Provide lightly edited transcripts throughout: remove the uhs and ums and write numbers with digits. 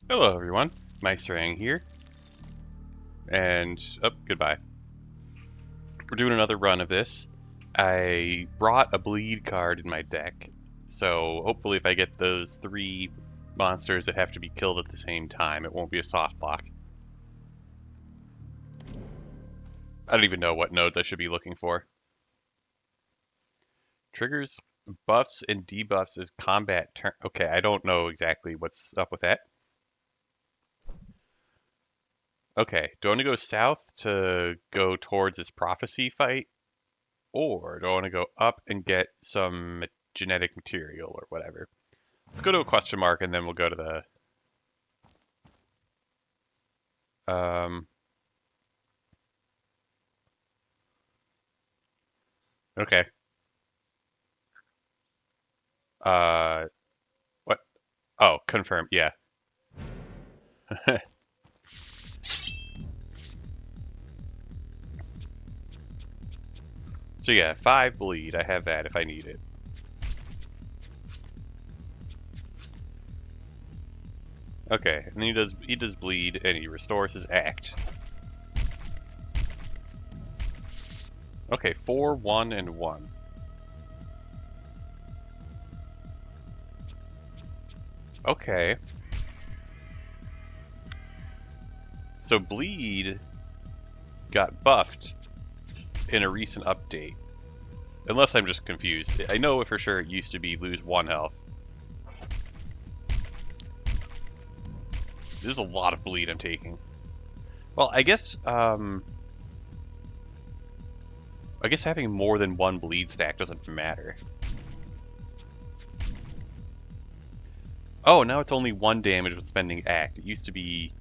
Hello everyone, Meisterang here, and goodbye. We're doing another run of this. I brought a bleed card in my deck, so hopefully if I get those three monsters that have to be killed at the same time, it won't be a soft block. I don't even know what nodes I should be looking for. Triggers, buffs, and debuffs is combat turn. Okay, I don't know exactly what's up with that. Okay, do I want to go south to go towards this prophecy fight? Or do I want to go up and get some genetic material or whatever? Let's go to a question mark and then we'll go to the... okay. What? Oh, confirm. Yeah. So yeah, 5 bleed. I have that if I need it. Okay, and then he does bleed and he restores his act. Okay, 4, 1, and 1. Okay. So bleed got buffed in a recent update. Unless I'm just confused. I know for sure it used to be lose 1 health. This is a lot of bleed I'm taking. Well, I guess having more than 1 bleed stack doesn't matter. Oh, now it's only 1 damage when spending act. It used to be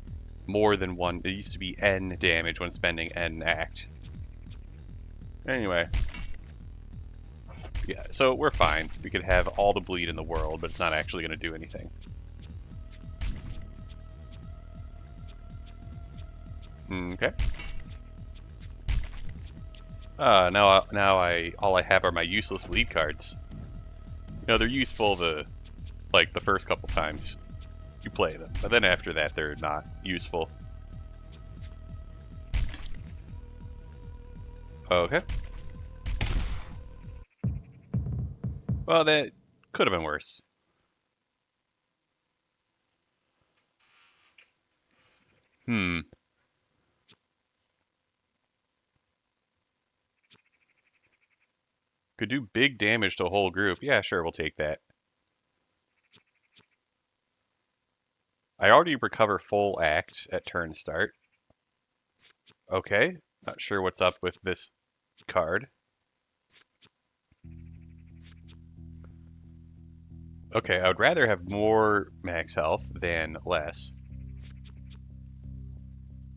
more than 1. It used to be N damage when spending N act. Anyway. Yeah, so we're fine. We could have all the bleed in the world, but it's not actually going to do anything. Okay. Now all I have are my useless bleed cards. You know, they're useful the first couple times you play them, but then after that they're not useful. Okay. Well, that could have been worse. Could do big damage to a whole group. Yeah, sure, we'll take that. I already recover full act at turn start. Okay, not sure what's up with this card. Okay, I would rather have more max health than less.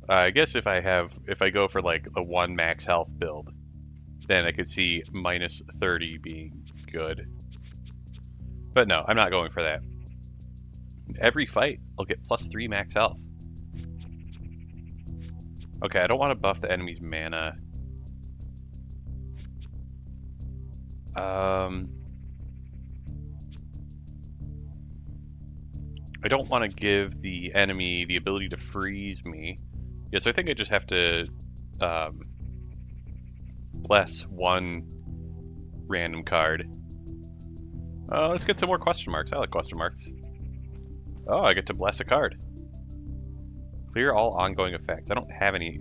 I guess if I go for like a 1 max health build, then I could see minus 30 being good. But no, I'm not going for that. Every fight, I'll get plus 3 max health. Okay, I don't want to buff the enemy's mana. I don't want to give the enemy the ability to freeze me. Yeah, so I think I just have to bless 1 random card. Let's get some more question marks. I like question marks. Oh, I get to bless a card. Clear all ongoing effects. I don't have any.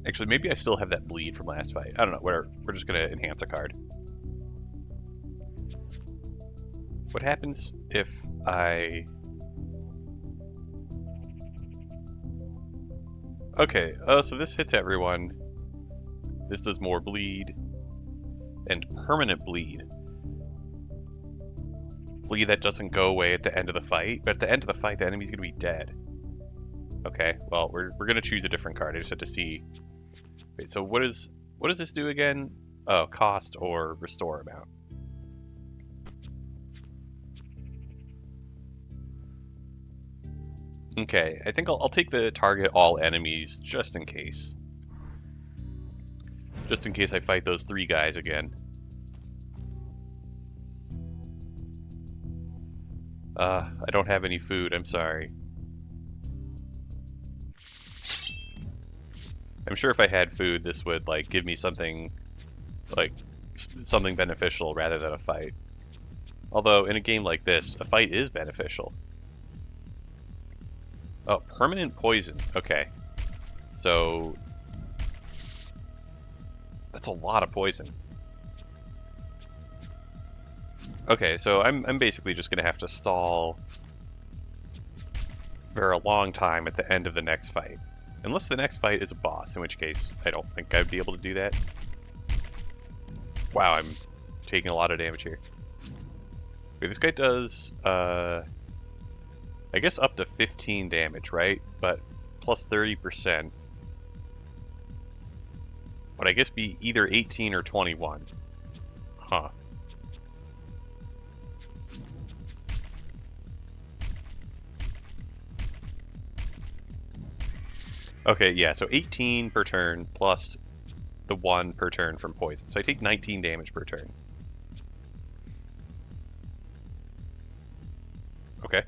Actually, maybe I still have that bleed from last fight. I don't know. Whatever. We're just going to enhance a card. What happens if I... Okay, so this hits everyone. This does more bleed. And permanent bleed. Bleed that doesn't go away at the end of the fight, but at the end of the fight, the enemy's going to be dead. Okay, well, we're going to choose a different card. I just had to see. Wait, so what does this do again? Oh, cost or restore amount. Okay, I think I'll take the target all enemies just in case. Just in case I fight those 3 guys again. I don't have any food, I'm sorry. I'm sure if I had food, this would like give me something like something beneficial rather than a fight. Although in a game like this, a fight is beneficial. Oh, permanent poison. Okay. So that's a lot of poison. Okay, so I'm basically just gonna have to stall for a long time at the end of the next fight. Unless the next fight is a boss, in which case I don't think I'd be able to do that. Wow, I'm taking a lot of damage here. Wait, this guy does, I guess up to 15 damage, right? But plus 30%. Would I guess be either 18 or 21. Huh. Okay, yeah, so 18 per turn plus the 1 per turn from poison. So I take 19 damage per turn. Okay.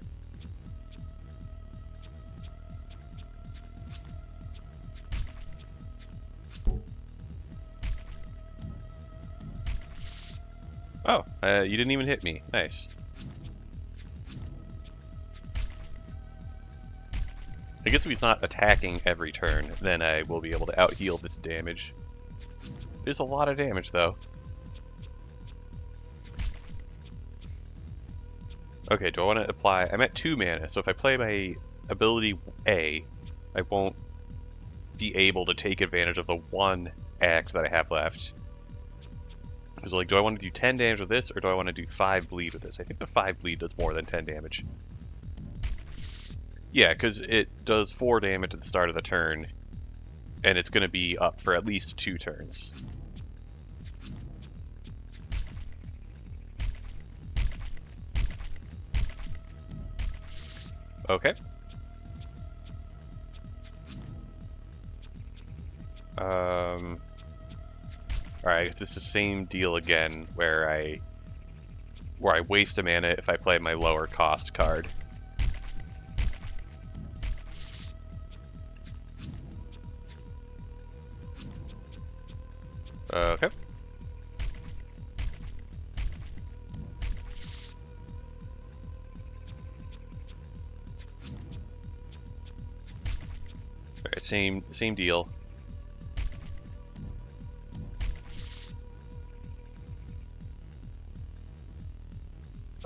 Oh, you didn't even hit me. Nice. I guess if he's not attacking every turn, then I will be able to out-heal this damage. There's a lot of damage, though. Okay, do I want to apply... I'm at 2 mana, so if I play my ability A, I won't be able to take advantage of the 1 act that I have left. So, like, do I want to do 10 damage with this, or do I want to do 5 bleed with this? I think the 5 bleed does more than 10 damage. Yeah, because it does 4 damage at the start of the turn, and it's going to be up for at least 2 turns. Okay. Alright, it's just the same deal again, where I waste a mana if I play my lower cost card. Okay. Alright, same deal.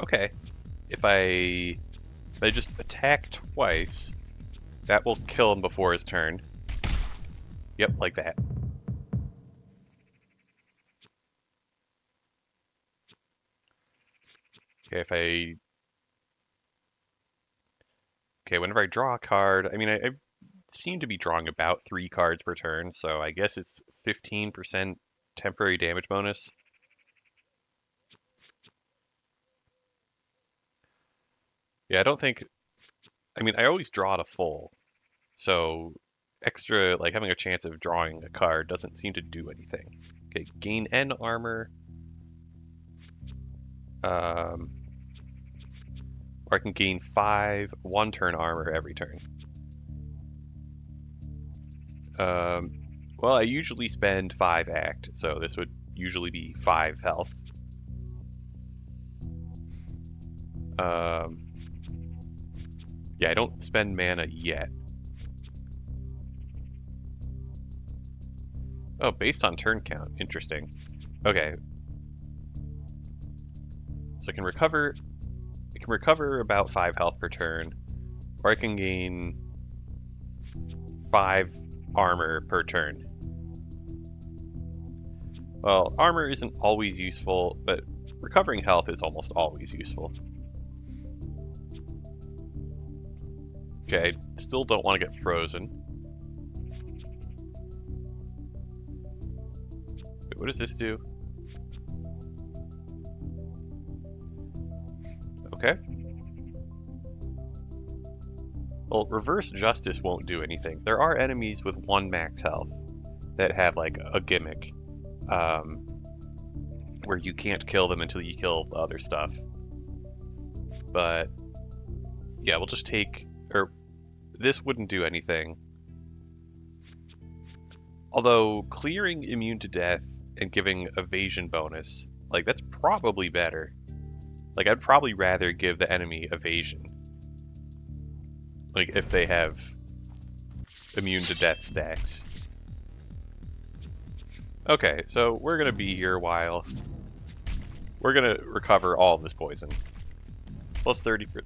Okay. If I just attack twice, that will kill him before his turn. Yep, like that. Okay, whenever I draw a card, I mean, I seem to be drawing about 3 cards per turn, so I guess it's 15% temporary damage bonus. Yeah, I don't think... I mean, I always draw to full, so extra, like, having a chance of drawing a card doesn't seem to do anything. Okay, gain N armor. Or I can gain 5 1-turn armor every turn. Well, I usually spend 5 act, so this would usually be 5 health. Yeah, I don't spend mana yet. Oh, based on turn count. Interesting. Okay. So I can recover about 5 health per turn, or I can gain 5 armor per turn. Well, armor isn't always useful, but recovering health is almost always useful. Okay, I still don't want to get frozen. Wait, what does this do? Okay. Well, reverse justice won't do anything. There are enemies with 1 max health that have like a gimmick, where you can't kill them until you kill the other stuff. But yeah, we'll just take, or this wouldn't do anything. Although clearing immune to death and giving evasion bonus, like that's probably better. Like I'd probably rather give the enemy evasion. Like if they have immune to death stacks. Okay, so we're gonna be here a while. We're gonna recover all of this poison. Plus 30 for...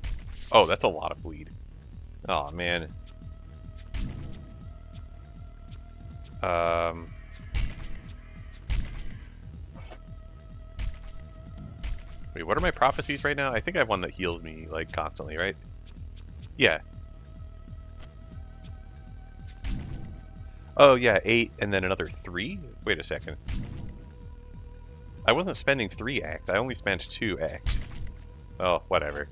Oh, that's a lot of bleed. Oh man. Wait, what are my prophecies right now? I think I have one that heals me, like, constantly, right? Yeah. Oh, yeah, 8 and then another 3? Wait a second. I wasn't spending 3 act. I only spent 2 act. Oh, whatever.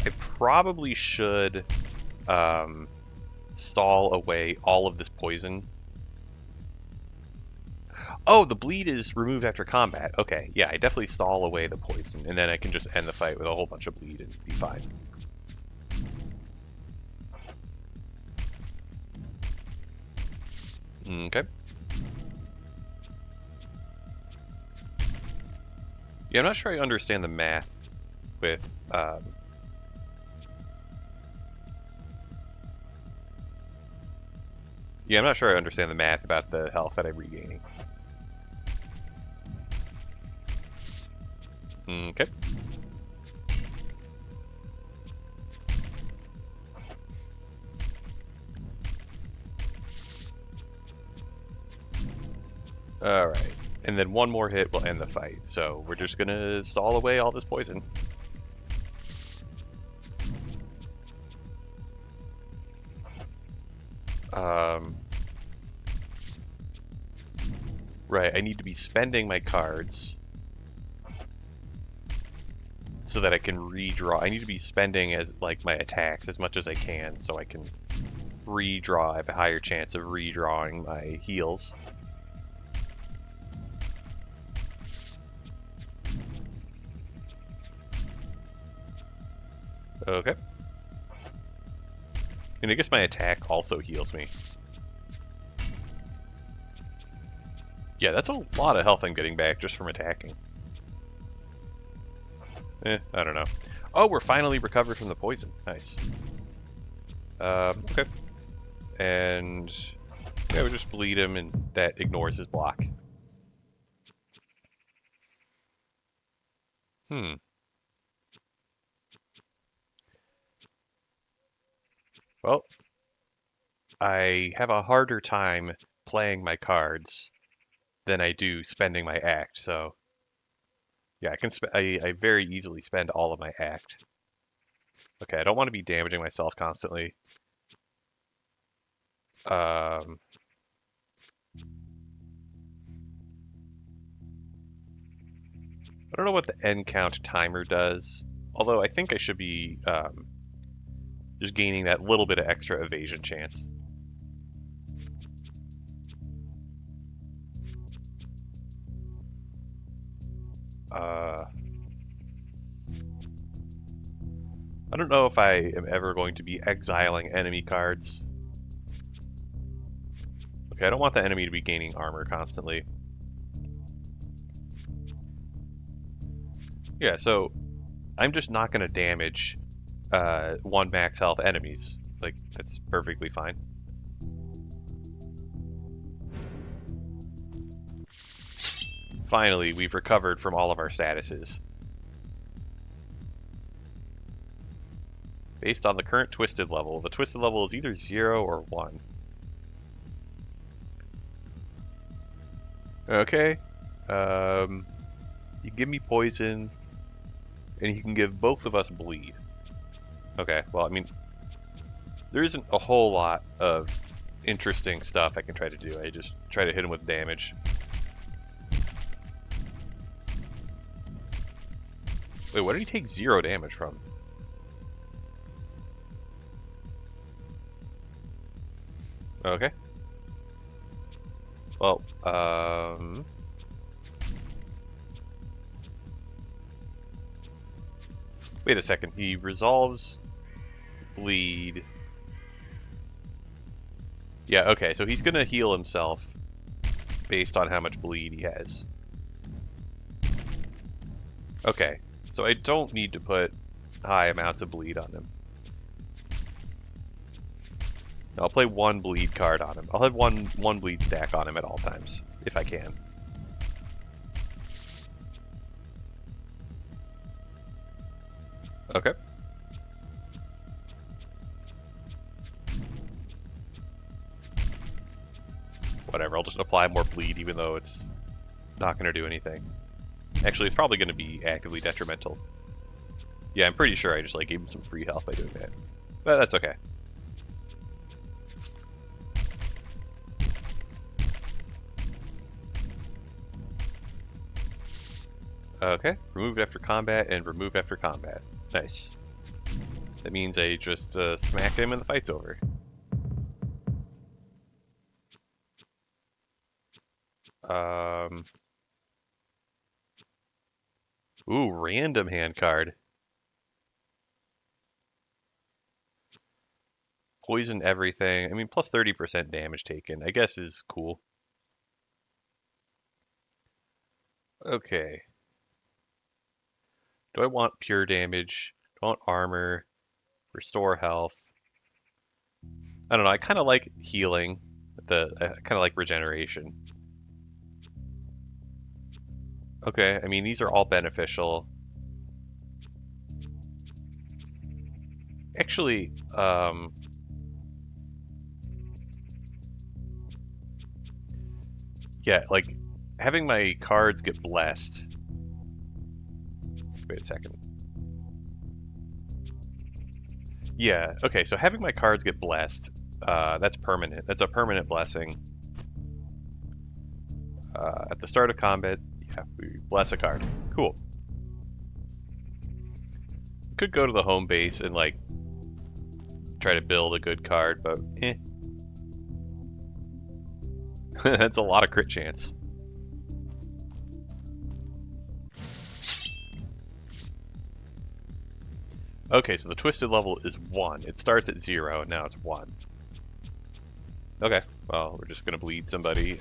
I probably should, stall away all of this poison. Oh, the bleed is removed after combat. Okay, yeah, I definitely stall away the poison, and then I can just end the fight with a whole bunch of bleed and be fine. Okay. Yeah, I'm not sure I understand the math with, yeah, I'm not sure I understand the math about the health that I'm regaining. Okay. Alright. And then one more hit will end the fight. So we're just gonna stall away all this poison. Right, I need to be spending my cards so that I can redraw. I need to be spending as like my attacks as much as I can so I can redraw. I have a higher chance of redrawing my heals. Okay. And I guess my attack also heals me. Yeah, that's a lot of health I'm getting back just from attacking. I don't know. Oh, we're finally recovered from the poison. Nice. Okay. And yeah, we just bleed him and that ignores his block. Well, I have a harder time playing my cards than I do spending my act, so yeah, I can I very easily spend all of my act. Okay, I don't want to be damaging myself constantly. I don't know what the end count timer does, although I think I should be just gaining that little bit of extra evasion chance. I don't know if I am ever going to be exiling enemy cards. Okay, I don't want the enemy to be gaining armor constantly. Yeah, so I'm just not going to damage 1 max health enemies. Like, that's perfectly fine. Finally, we've recovered from all of our statuses. Based on the current twisted level, the twisted level is either 0 or 1. Okay. You give me poison, and you can give both of us bleed. Okay, well, I mean, there isn't a whole lot of interesting stuff I can try to do. I just try to hit him with damage. Wait, what did he take 0 damage from? Okay. Well, Wait a second. He resolves bleed. Yeah, okay, so he's gonna heal himself based on how much bleed he has. Okay, so I don't need to put high amounts of bleed on him. I'll play one bleed card on him. I'll have one bleed stack on him at all times, if I can. Okay. Whatever, I'll just apply more bleed even though it's not going to do anything. Actually, it's probably going to be actively detrimental. Yeah, I'm pretty sure I just like gave him some free health by doing that. But that's okay. Okay, remove after combat and remove after combat. Nice. That means I just smack him and the fight's over. Ooh, random hand card. Poison everything. I mean, plus 30% damage taken, I guess is cool. Okay. Do I want pure damage? Do I want armor? Restore health? I don't know, I kind of like healing. I kind of like regeneration. Okay, I mean, these are all beneficial. Actually, yeah, like, having my cards get blessed. Wait a second. Yeah, okay, so having my cards get blessed, that's permanent. That's a permanent blessing. At the start of combat, yeah, we bless a card. Cool. Could go to the home base and, like, try to build a good card, but eh. That's a lot of crit chance. Okay, so the twisted level is 1. It starts at 0, and now it's 1. Okay, well, we're just gonna bleed somebody,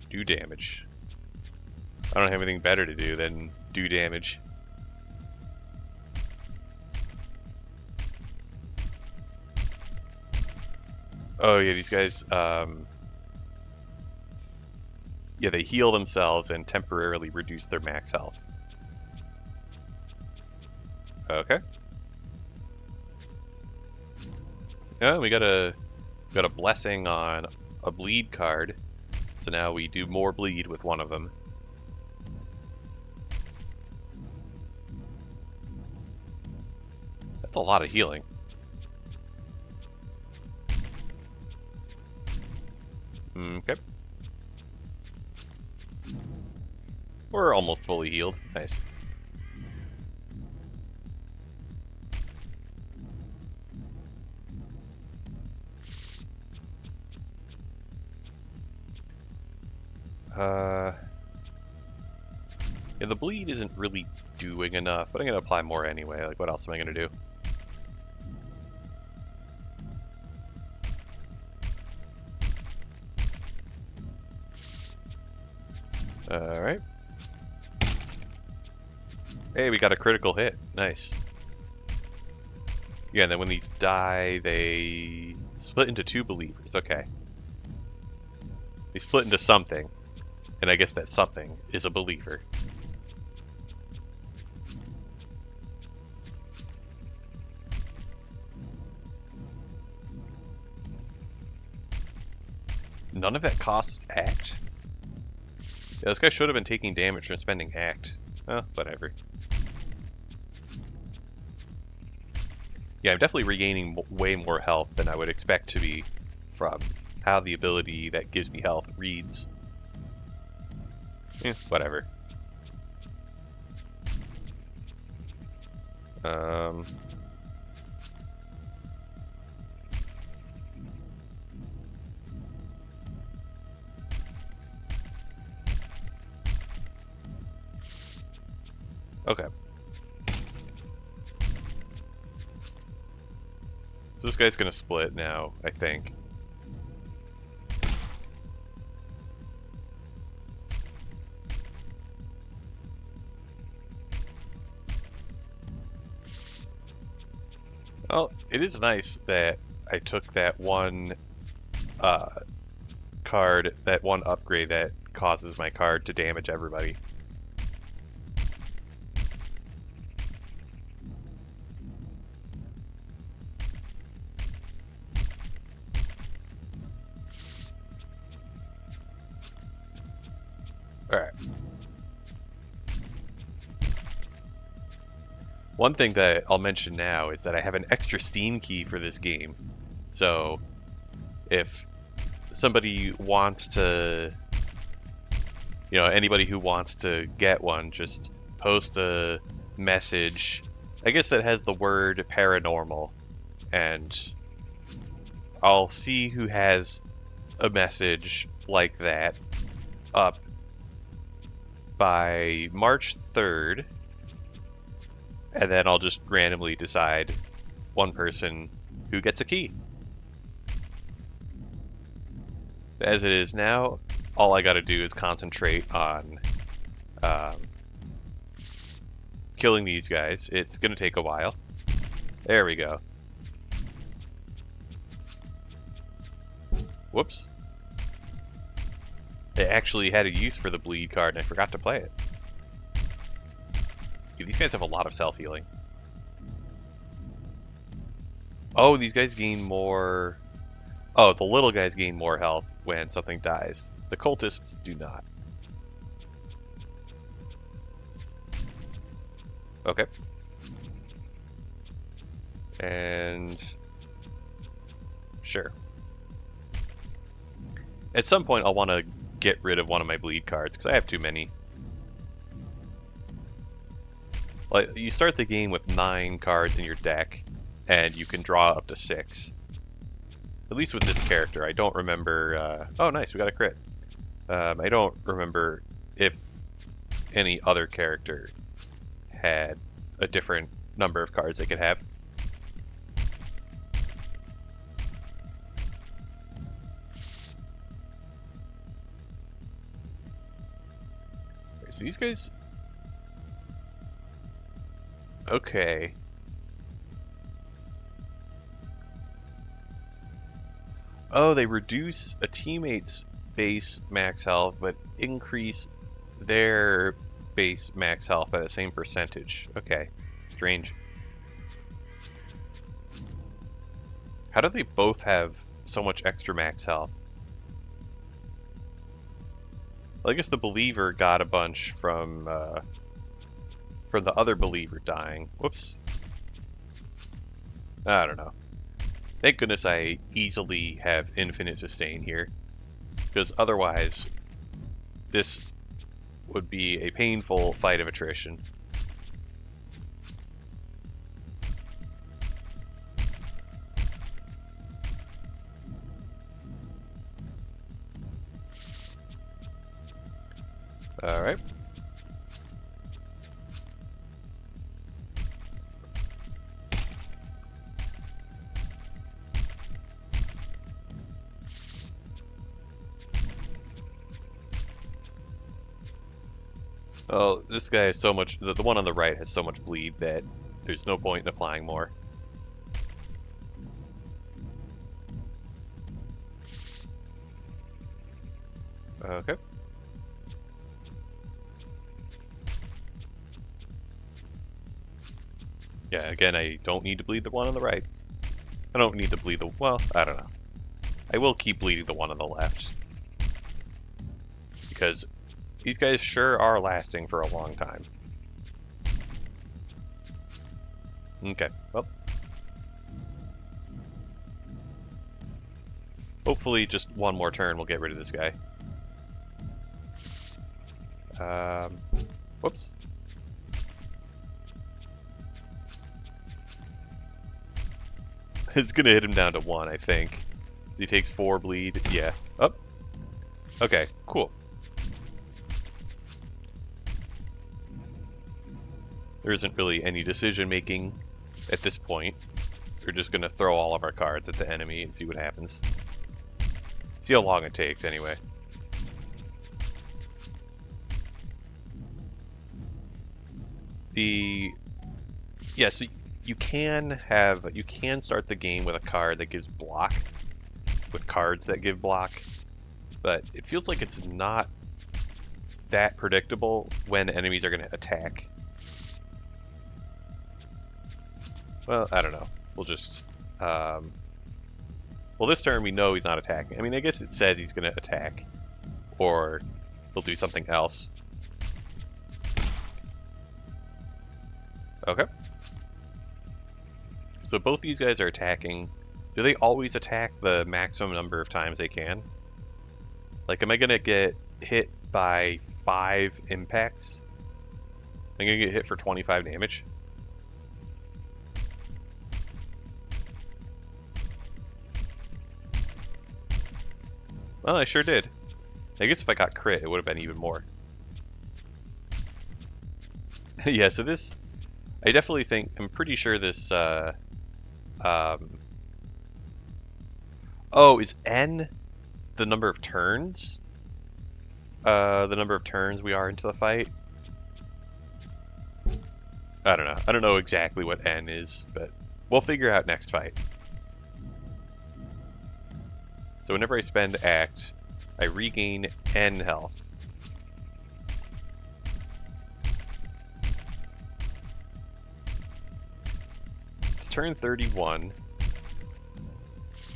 do damage. I don't have anything better to do than do damage. Oh yeah, these guys, yeah, they heal themselves and temporarily reduce their max health. Okay. Yeah, we got a blessing on a bleed card, so now we do more bleed with one of them. That's a lot of healing. Okay. We're almost fully healed. Nice. Yeah, the bleed isn't really doing enough, but I'm gonna apply more anyway. Like, what else am I gonna do? Alright. Hey, we got a critical hit. Nice. Yeah, and then when these die, they split into 2 believers. Okay. They split into something, and I guess that something is a believer. None of it costs act? Yeah, this guy should have been taking damage from spending act. Oh, whatever. Yeah, I'm definitely regaining way more health than I would expect to be from how the ability that gives me health reads. Whatever. Okay. So this guy's gonna split now, I think. Well, it is nice that I took that one card, that one upgrade that causes my card to damage everybody. Alright. One thing that I'll mention now is that I have an extra Steam key for this game. So, if somebody wants to, anybody who wants to get one, just post a message, I guess that has the word paranormal, and I'll see who has a message like that up by March 3rd, and then I'll just randomly decide one person who gets a key. As it is now, all I gotta do is concentrate on killing these guys. It's gonna take a while. There we go. Whoops. It actually had a use for the bleed card and I forgot to play it. Yeah, these guys have a lot of self-healing. Oh, these guys gain more... Oh, the little guys gain more health when something dies. The cultists do not. Okay. And... Sure. At some point, I'll want to get rid of one of my bleed cards, because I have too many. Like, you start the game with 9 cards in your deck, and you can draw up to 6. At least with this character. I don't remember... Oh, nice, we got a crit. I don't remember if any other character had a different number of cards they could have. Okay, so these guys... Okay. Oh, they reduce a teammate's base max health, but increase their base max health by the same percentage. Okay, strange. How do they both have so much extra max health? Well, I guess the believer got a bunch from the other believer dying. Whoops. I don't know. Thank goodness I easily have infinite sustain here, because otherwise this would be a painful fight of attrition. Alright. Oh, this guy has so much... The one on the right has so much bleed that there's no point in applying more. Okay. Yeah, again, I don't need to bleed the one on the right. I don't need to bleed the... Well, I don't know. I will keep bleeding the one on the left. Because these guys sure are lasting for a long time. Okay, well. Hopefully just one more turn will get rid of this guy. Whoops. It's gonna hit him down to 1, I think. He takes 4 bleed. Yeah. Oh. Okay, cool. There isn't really any decision making at this point. we're just gonna throw all of our cards at the enemy and see what happens. See how long it takes, anyway. So you can start the game with a card that gives block, with cards that give block, but it feels like it's not that predictable when enemies are going to attack. Well, I don't know. We'll just... well, this turn we know he's not attacking. I mean, I guess it says he's going to attack, or he'll do something else. Okay. So both these guys are attacking. Do they always attack the maximum number of times they can? Like, am I going to get hit by 5 impacts? I'm going to get hit for 25 damage? Well, I sure did. I guess if I got crit, it would have been even more. Yeah, so this... I definitely think... I'm pretty sure this... oh, is N the number of turns? The number of turns we are into the fight? I don't know. I don't know exactly what N is, but we'll figure out next fight. So whenever I spend Act, I regain N health. It's turn 31.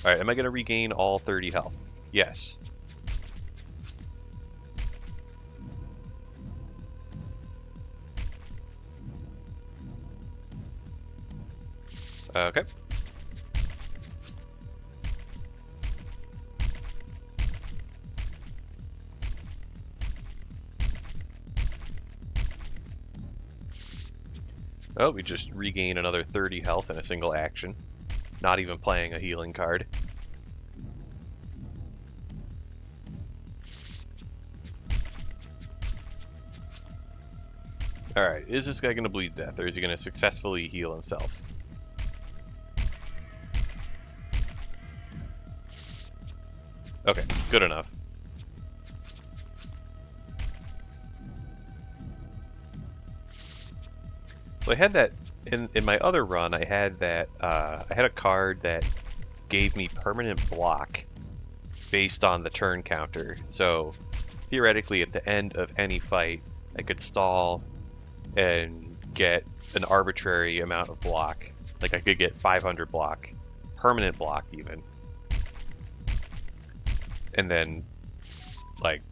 Alright, am I going to regain all 30 health? Yes. Okay. Oh, we just regain another 30 health in a single action. Not even playing a healing card. Alright, is this guy going to bleed to death, or is he going to successfully heal himself? Okay, good enough. So I had that in my other run. I had that I had a card that gave me permanent block based on the turn counter. So theoretically, at the end of any fight, I could stall and get an arbitrary amount of block. Like I could get 500 block, permanent block even, and then like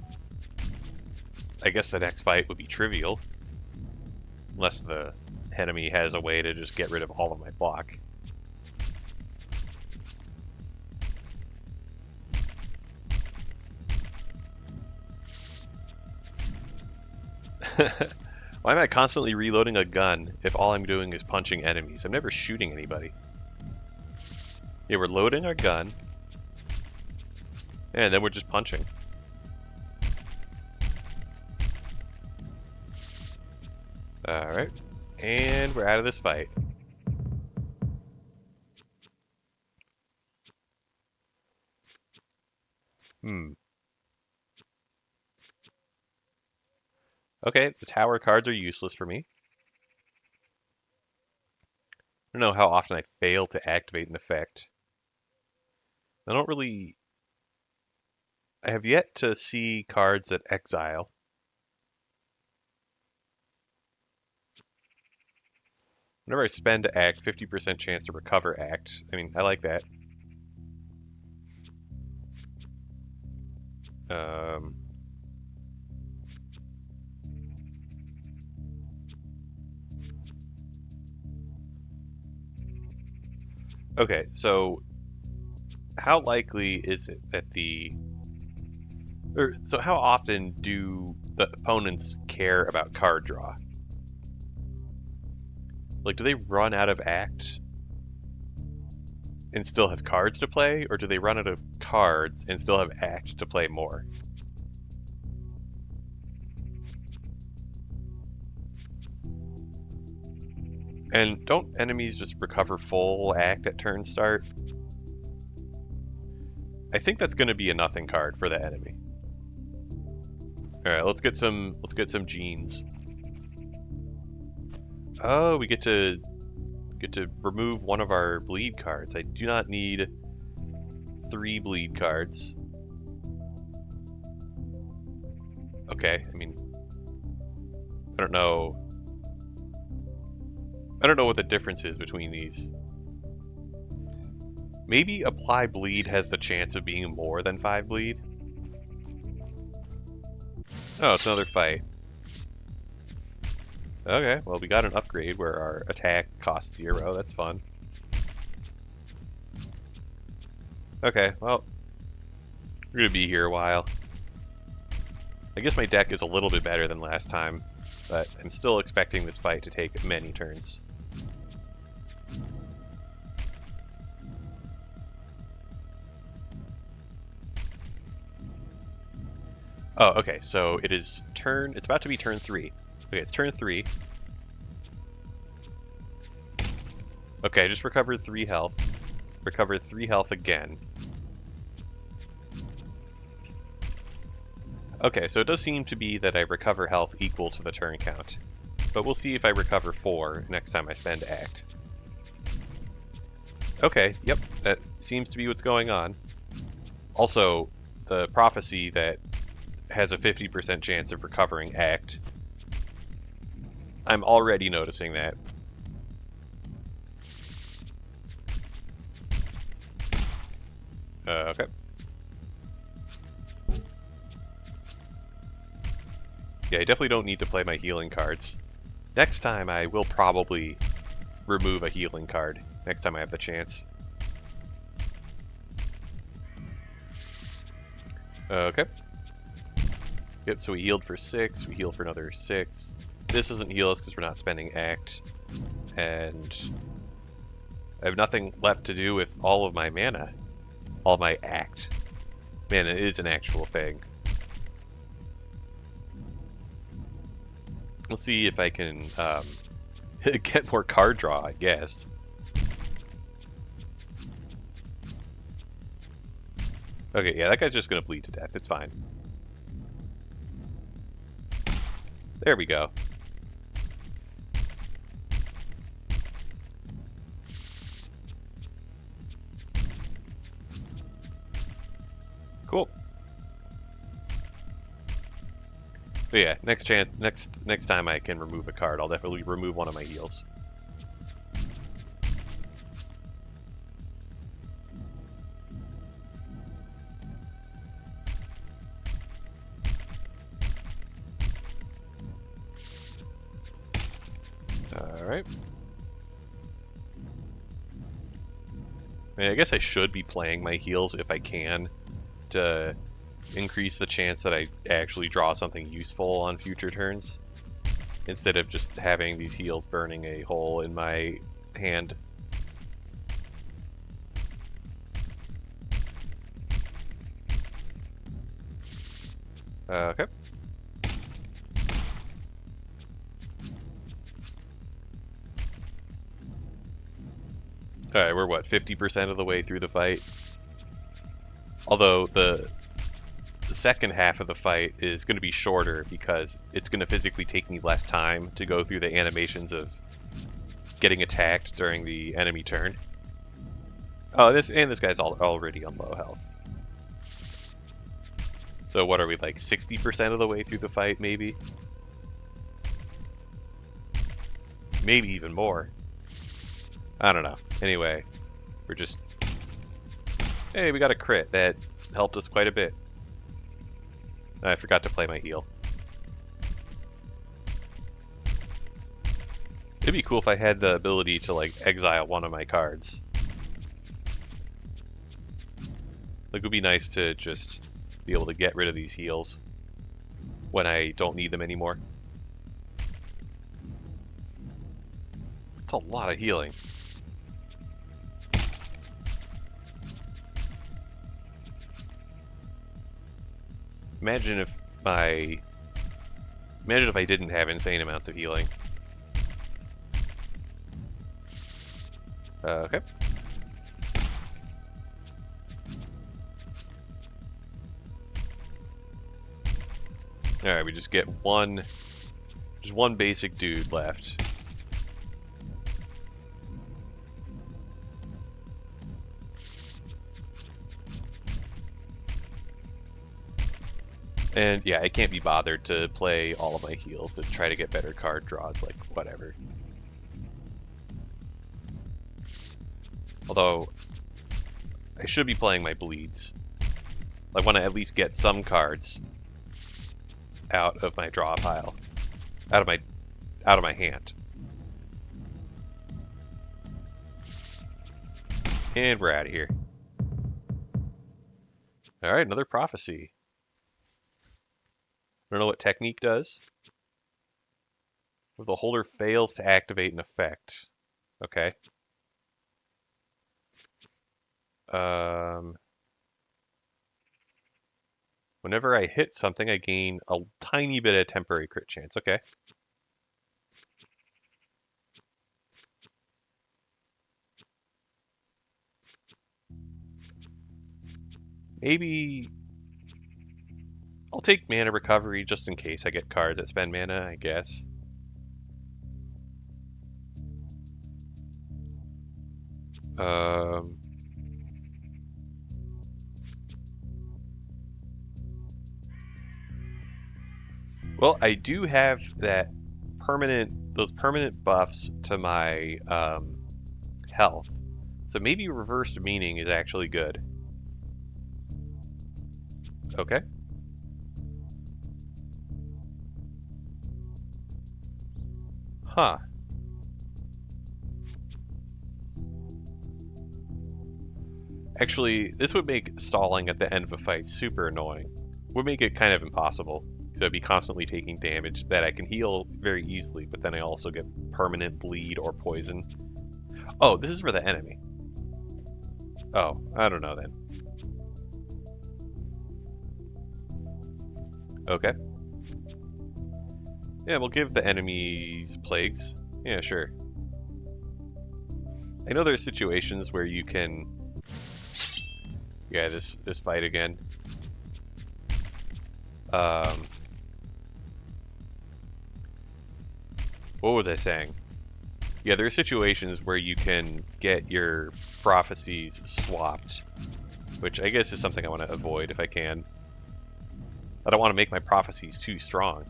I guess the next fight would be trivial, unless the enemy has a way to just get rid of all of my block. Why am I constantly reloading a gun if all I'm doing is punching enemies? I'm never shooting anybody. Yeah, we're loading our gun, and then we're just punching. Alright. And we're out of this fight. Okay, the tower cards are useless for me. I don't know how often I fail to activate an effect. I have yet to see cards that exile. Whenever I spend to act, 50% chance to recover act. I mean, I like that. Okay, so how likely is it that so how often do the opponents care about card draw? Like, do they run out of act and still have cards to play, or do they run out of cards and still have act to play more? And don't enemies just recover full act at turn start? I think that's going to be a nothing card for the enemy. All right, let's get some genes. Oh, we get to remove one of our bleed cards. I do not need 3 bleed cards. Okay, I mean, I don't know what the difference is between these. Maybe apply bleed has the chance of being more than 5 bleed. Oh, it's another fight. Okay, well we got an upgrade where our attack costs 0. That's fun. Okay, well, we're gonna be here a while. I guess my deck is a little bit better than last time, but I'm still expecting this fight to take many turns. Oh, okay, so it's about to be turn 3. Okay, it's turn 3. Okay, I just recovered 3 health. Recovered 3 health again. Okay, so it does seem to be that I recover health equal to the turn count. But we'll see if I recover 4 next time I spend act. Okay, yep, that seems to be what's going on. Also, the prophecy that has a 50% chance of recovering act. I'm already noticing that. Okay. Yeah, I definitely don't need to play my healing cards. Next time I will probably remove a healing card. Next time I have the chance. Okay. Yep, so we healed for 6, we healed for another 6. This doesn't heal us because we're not spending act. And I have nothing left to do with all of my mana. All my act. Mana is an actual thing. Let's see if I can get more card draw, I guess. Okay, yeah, that guy's just gonna bleed to death. It's fine. There we go. Cool. But yeah, next time I can remove a card, I'll definitely remove one of my heals. Alright. I mean, I guess I should be playing my heals if I can to increase the chance that I actually draw something useful on future turns, instead of just having these heals burning a hole in my hand. Okay. Alright, we're what, 50% of the way through the fight? Although the second half of the fight is going to be shorter because it's going to physically take me less time to go through the animations of getting attacked during the enemy turn. Oh, this guy's already on low health. So what are we, like 60% of the way through the fight, maybe? Maybe even more. I don't know. Anyway, we're just... Hey, we got a crit. That helped us quite a bit. I forgot to play my heal. It'd be cool if I had the ability to, like, exile one of my cards. Like, it would be nice to just be able to get rid of these heals when I don't need them anymore. It's a lot of healing. Imagine if I didn't have insane amounts of healing. Okay. Alright, we just get just one basic dude left. And yeah, I can't be bothered to play all of my heals to try to get better card draws, like, whatever. Although, I should be playing my bleeds. I want to at least get some cards out of my draw pile. Out of my hand. And we're out of here. Alright, another prophecy. I don't know what technique does. If the holder fails to activate an effect. Okay. Whenever I hit something, I gain a tiny bit of temporary crit chance. Okay. Maybe I'll take mana recovery just in case I get cards that spend mana, I guess. Well, I do have those permanent buffs to my health. So maybe reversed meaning is actually good. Okay. Huh. Actually, this would make stalling at the end of a fight super annoying. Would make it kind of impossible. So I'd be constantly taking damage that I can heal very easily, but then I also get permanent bleed or poison. Oh, this is for the enemy. Oh, I don't know then. Okay. Yeah, we'll give the enemies plagues. Yeah, sure. I know there's situations where you can... Yeah, this fight again. What was I saying? Yeah, there are situations where you can get your prophecies swapped, which I guess is something I want to avoid if I can. I don't want to make my prophecies too strong.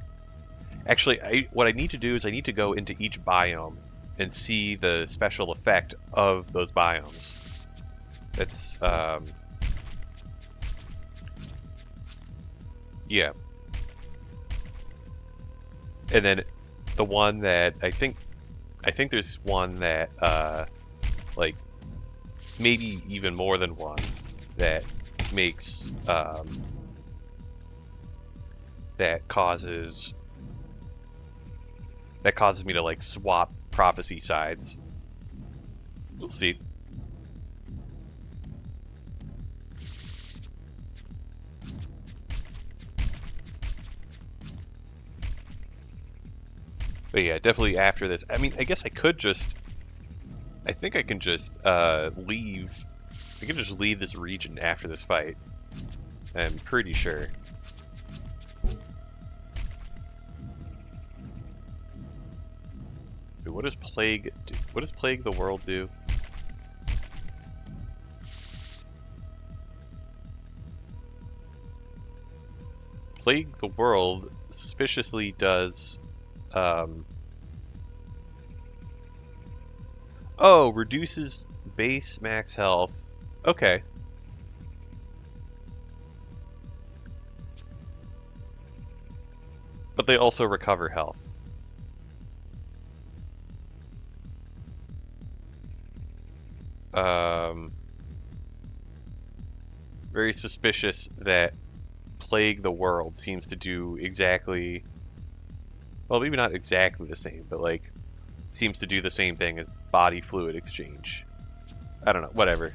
Actually, what I need to do is I need to go into each biome and see the special effect of those biomes. That's, yeah. And then the one that I think there's one that, like, maybe even more than one that makes, that causes me to, like, swap prophecy sides. We'll see. But yeah, definitely after this. I mean, I guess I could just... I think I can just leave... I can just leave this region after this fight. I'm pretty sure. Dude, what does Plague do? What does Plague the World do? Plague the World suspiciously does... Oh, reduces base max health. Okay. But they also recover health. Very suspicious that Plague the World seems to do exactly... Well, maybe not exactly the same, but, like, seems to do the same thing as body fluid exchange. I don't know, whatever.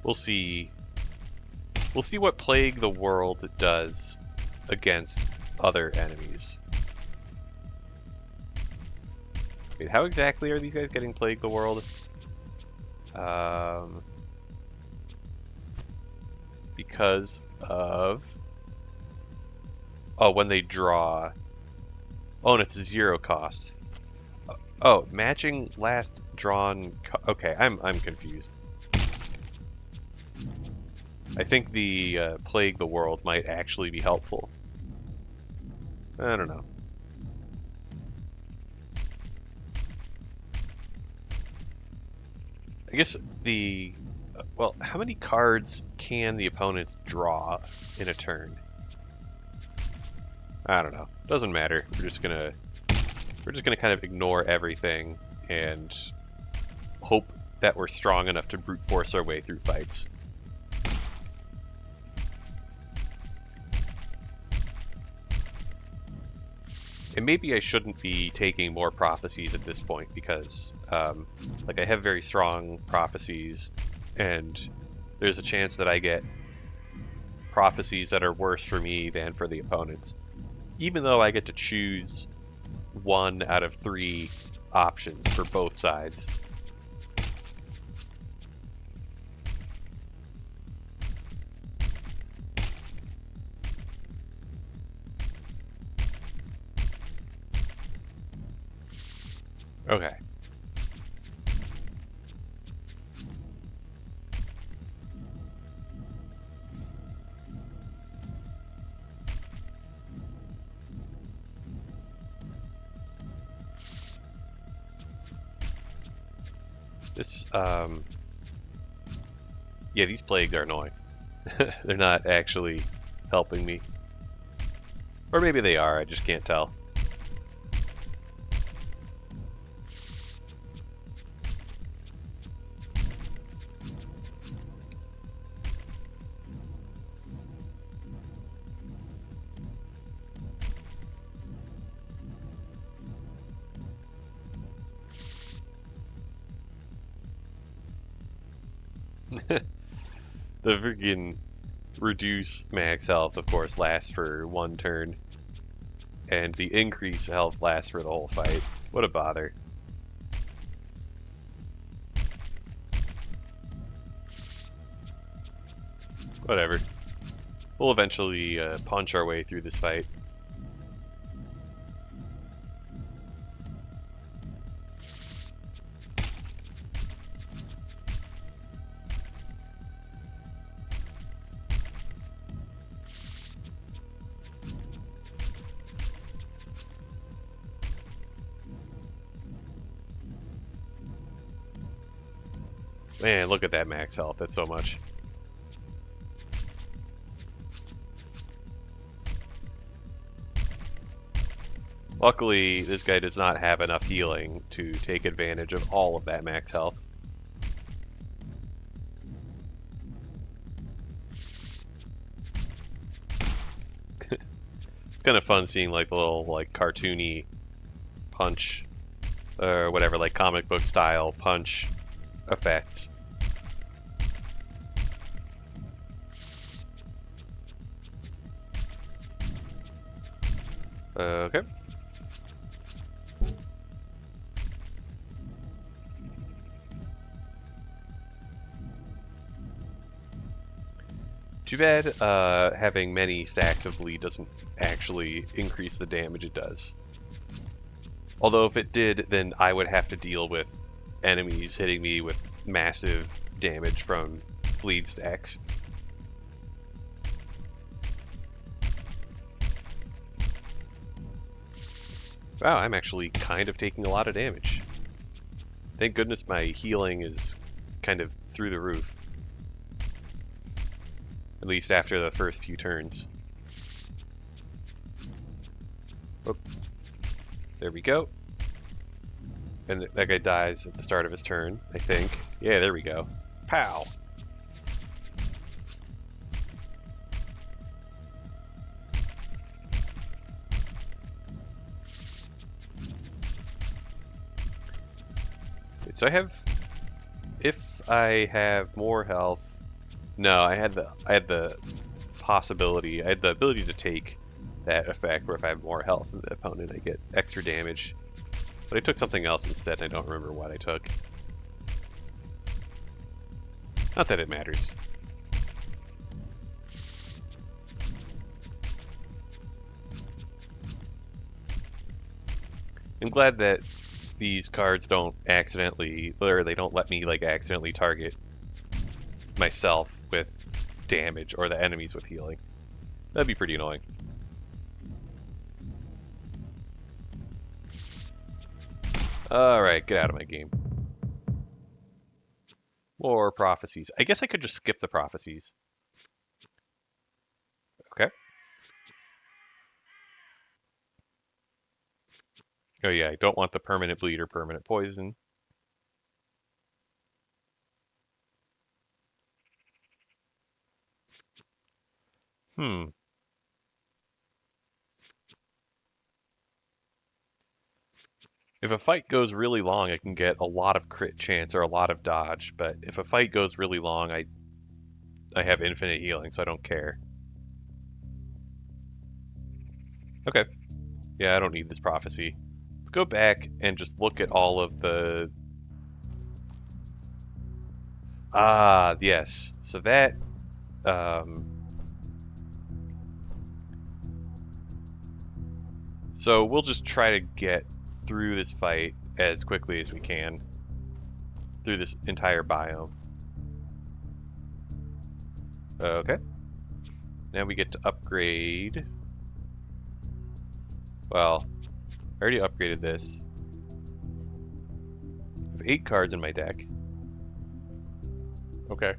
We'll see. We'll see what Plague the World does against other enemies. Wait, how exactly are these guys getting Plague the World? Because of... Oh, when they draw... Oh, and it's a 0 cost. Oh, matching last drawn... Okay, I'm confused. I think the Plague the World might actually be helpful. I don't know. I guess the... Well, how many cards can the opponent draw in a turn? I don't know. Doesn't matter. We're just gonna kind of ignore everything and hope that we're strong enough to brute force our way through fights. And maybe I shouldn't be taking more prophecies at this point because, like, I have very strong prophecies, and there's a chance that I get prophecies that are worse for me than for the opponents. Even though I get to choose 1 out of 3 options for both sides. Okay. This, yeah, these plagues are annoying. They're not actually helping me. Or maybe they are, I just can't tell. The friggin' reduce max health, of course, lasts for 1 turn. And the increase health lasts for the whole fight. What a bother. Whatever. We'll eventually punch our way through this fight. Man, look at that max health. That's so much. Luckily, this guy does not have enough healing to take advantage of all of that max health. It's kind of fun seeing like the little like cartoony punch or whatever, like comic book style punch effects. Okay. Too bad having many stacks of bleed doesn't actually increase the damage it does. Although if it did, then I would have to deal with enemies hitting me with massive damage from bleed stacks. Wow, I'm actually kind of taking a lot of damage. Thank goodness my healing is kind of through the roof. At least after the first few turns. Oh, there we go. And that guy dies at the start of his turn, I think. Yeah, there we go. Pow! So I have, if I have more health, no, I had the possibility, I had the ability to take that effect where if I have more health than the opponent, I get extra damage. But I took something else instead, and I don't remember what I took. Not that it matters. I'm glad that these cards don't accidentally, or they don't let me like accidentally target myself with damage or the enemies with healing. That'd be pretty annoying. Alright, get out of my game. More prophecies. I guess I could just skip the prophecies. Okay. Oh yeah, I don't want the permanent bleed or permanent poison. If a fight goes really long, I can get a lot of crit chance or a lot of dodge, but if a fight goes really long, I have infinite healing, so I don't care. Okay. Yeah, I don't need this prophecy. Let's go back and just look at all of the... Ah, yes. So that... So we'll just try to get through this fight as quickly as we can. Through this entire biome. Okay. Now we get to upgrade... Well, I already upgraded this. I have 8 cards in my deck. Okay.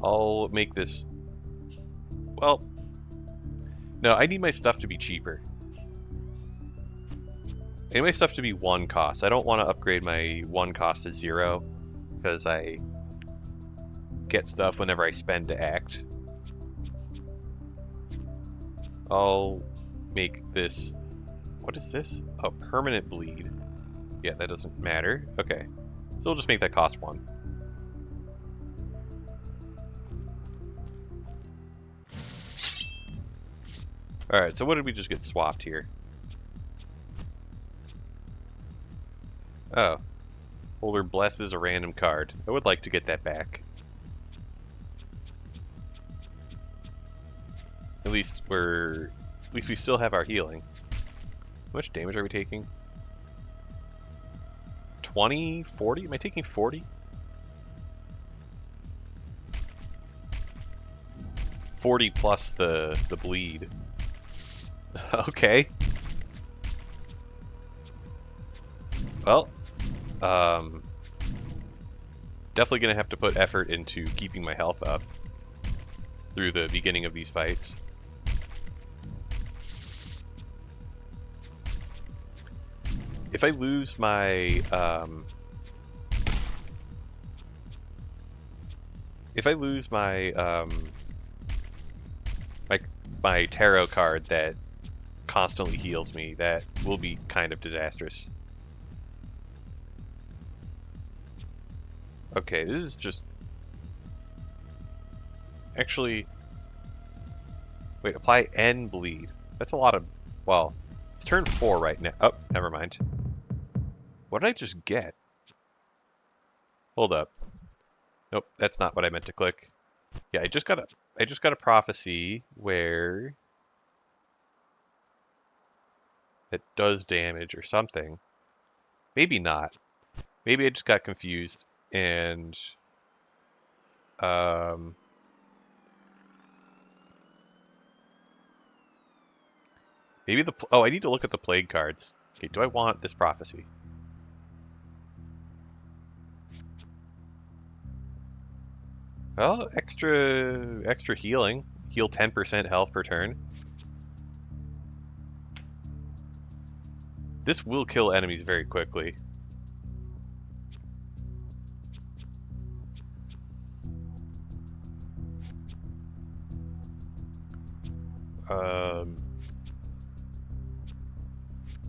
I'll make this... Well... No, I need my stuff to be cheaper. I need my stuff to be 1 cost. I don't want to upgrade my 1 cost to 0, because I get stuff whenever I spend to act. I'll make this... What is this? Oh, permanent bleed. Yeah, that doesn't matter. Okay. So we'll just make that cost 1. Alright, so what did we just get swapped here? Oh. Holder blesses a random card. I would like to get that back. At least we still have our healing. How much damage are we taking? 20? 40? Am I taking 40? 40 plus the bleed. Okay. Well, definitely gonna have to put effort into keeping my health up through the beginning of these fights. If I lose my my tarot card that constantly heals me, that will be kind of disastrous. Okay, this is just... Actually... Wait, apply N bleed. That's a lot of... Well, it's turn 4 right now. Oh, never mind. What did I just get? Hold up. Nope, that's not what I meant to click. Yeah, I just got a prophecy where it does damage or something. Maybe not. Maybe I just got confused and maybe oh, I need to look at the plague cards. Okay, do I want this prophecy? Well, extra healing. Heal 10% health per turn. This will kill enemies very quickly.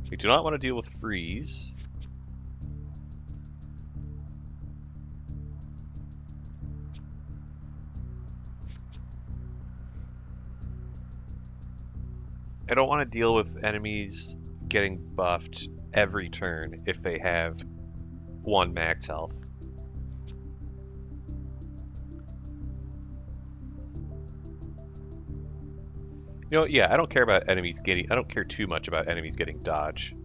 We do not want to deal with freeze. I don't want to deal with enemies getting buffed every turn if they have 1 max health. You know, yeah, I don't care about enemies getting... I don't care too much about enemies getting dodge.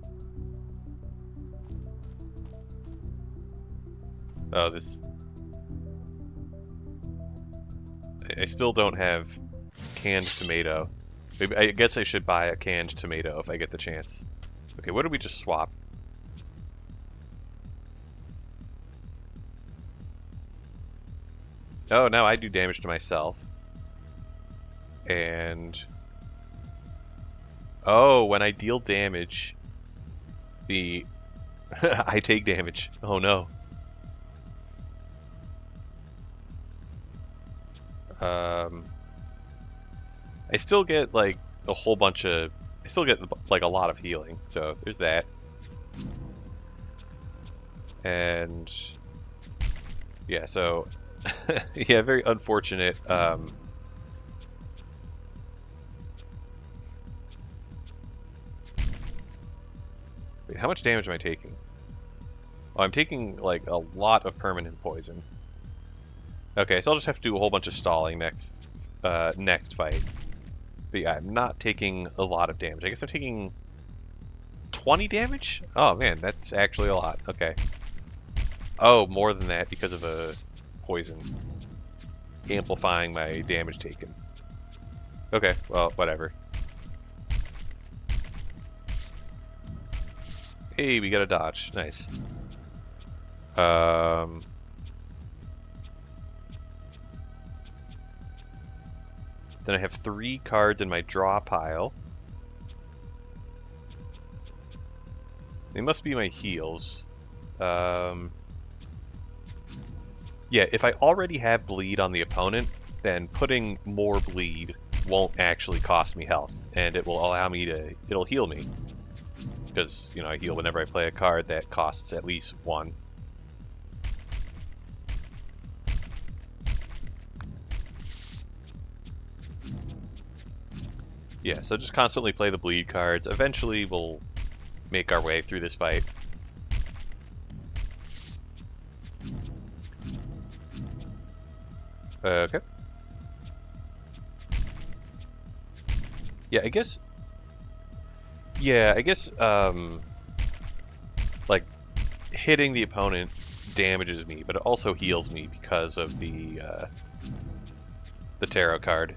Oh, this... I still don't have canned tomato. Maybe I guess I should buy a canned tomato if I get the chance. Okay, what did we just swap? Oh, now I do damage to myself. And... oh, when I deal damage, the... I take damage. Oh no. I still get like a whole bunch of... I still get like a lot of healing, so there's that. And... yeah, so... yeah, very unfortunate. Wait, how much damage am I taking? Oh, I'm taking like a lot of permanent poison. Okay, so I'll just have to do a whole bunch of stalling next fight. But yeah, I'm not taking a lot of damage. I guess I'm taking 20 damage? Oh man, that's actually a lot. Okay. Oh, more than that because of a poison. Amplifying my damage taken. Okay, well, whatever. Hey, we got a dodge. Nice. Then I have 3 cards in my draw pile. They must be my heals. Yeah, if I already have bleed on the opponent, then putting more bleed won't actually cost me health, and it will allow me to... it'll heal me. Because, you know, I heal whenever I play a card that costs at least 1. Yeah, so just constantly play the bleed cards. Eventually we'll make our way through this fight. Okay. Yeah, I guess... yeah, I guess, like, hitting the opponent damages me, but it also heals me because of the tarot card.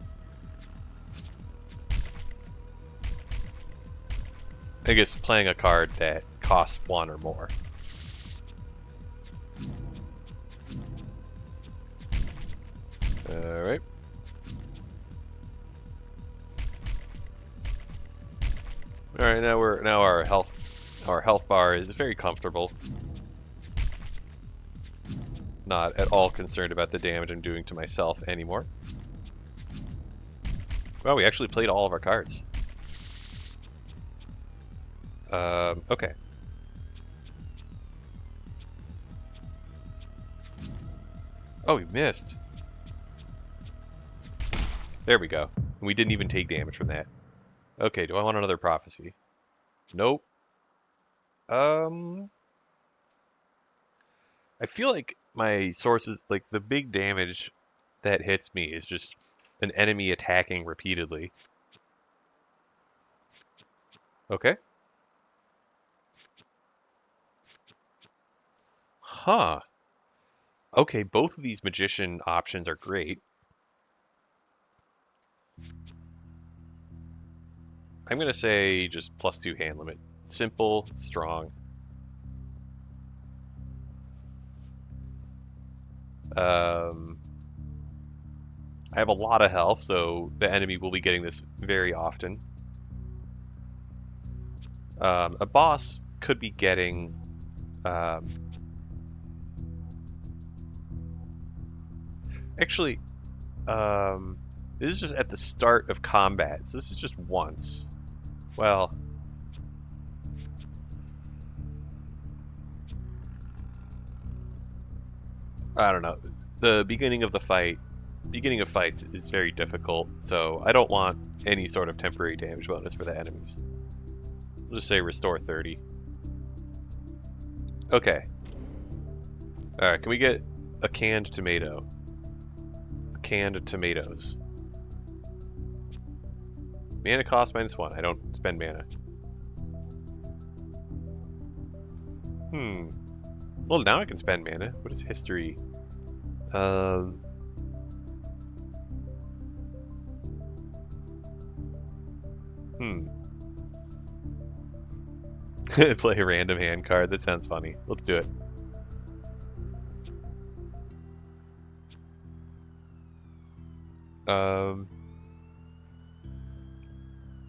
I guess playing a card that costs 1 or more. Alright. Alright, now our health bar is very comfortable. Not at all concerned about the damage I'm doing to myself anymore. Well, we actually played all of our cards. Okay. Oh, we missed. There we go. We didn't even take damage from that. Okay, do I want another prophecy? Nope. I feel like my sources, like the big damage that hits me is just an enemy attacking repeatedly. Okay. Huh. Okay, both of these magician options are great. I'm gonna say just +2 hand limit. Simple, strong. I have a lot of health, so the enemy will be getting this very often. A boss could be getting... actually, this is just at the start of combat, so this is just once. Well... I don't know. The beginning of the fight, beginning of fights is very difficult, so I don't want any sort of temporary damage bonus for the enemies. We'll just say restore 30. Okay. Alright, can we get a canned tomato? Canned tomatoes. Mana cost -1. I don't spend mana. Well, now I can spend mana. What is history? Play a random hand card. That sounds funny. Let's do it.